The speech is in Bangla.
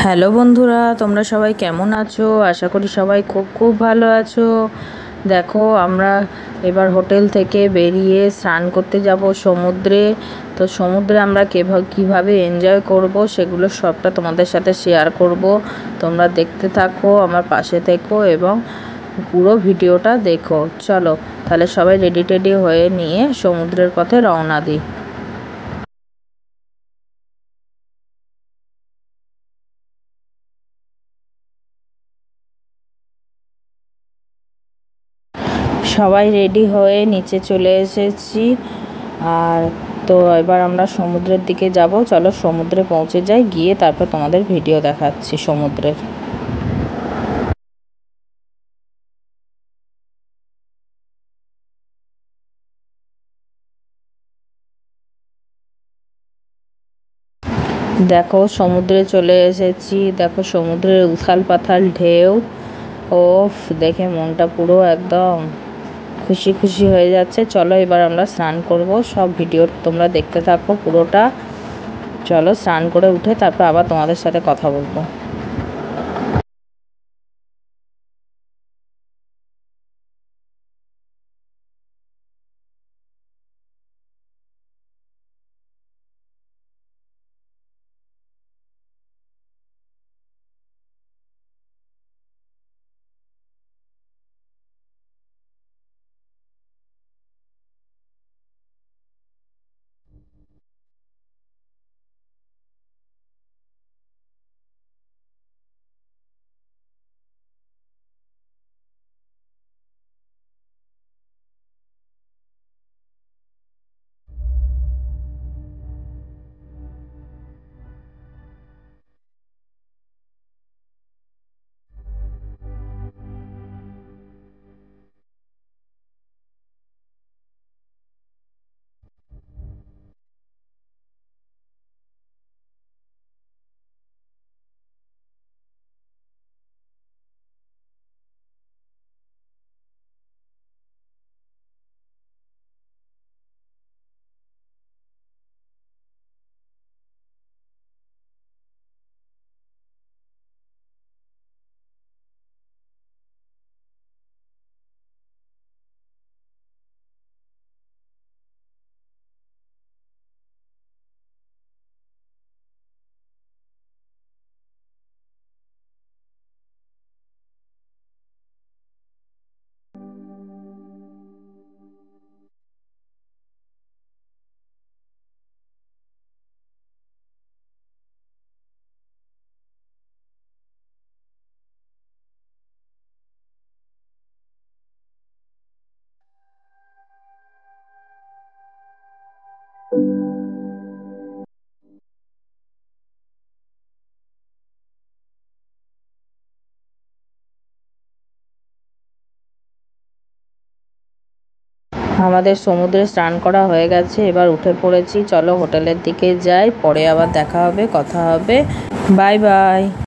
হ্যালো বন্ধুরা, তোমরা সবাই কেমন আছো? আশা করি সবাই খুব খুব ভালো আছো। দেখো, আমরা এবার হোটেল থেকে বেরিয়ে স্নান করতে যাব সমুদ্রে। তো সমুদ্রে আমরা কীভাবে এনজয় করব সেগুলো সবটা তোমাদের সাথে শেয়ার করব। তোমরা দেখতে থাকো, আমার পাশে থেকো এবং পুরো ভিডিওটা দেখো। চলো তাহলে সবাই রেডি টেডি হয়ে নিয়ে সমুদ্রের পথে রওনা দিই। সবাই রেডি হয়ে নিচে চলে এসেছি। আর তো এবার আমরা সমুদ্রের দিকে যাব। চলো সমুদ্রে পৌঁছে যাই, গিয়ে তারপর তোমাদের ভিডিও দেখাচ্ছি সমুদ্রের। দেখো সমুদ্রে চলে এসেছি। দেখো সমুদ্রের উথাল পাথাল ঢেউ। ওফ, দেখে মনটা পুরো একদম খুশি খুশি হয়ে যাচ্ছে। চলো এবার আমরা স্নান করব। সব ভিডিও তোমরা দেখতে থাকো পুরোটা। চলো স্নান করে উঠে তারপর আবার তোমাদের সাথে কথা বলবো। আমাদের সমুদ্রে স্নান করা হয়ে গেছে, এবার উঠে পড়েছি। চলো হোটেলের দিকে যাই, পরে আবার দেখা হবে, কথা হবে। Bye bye.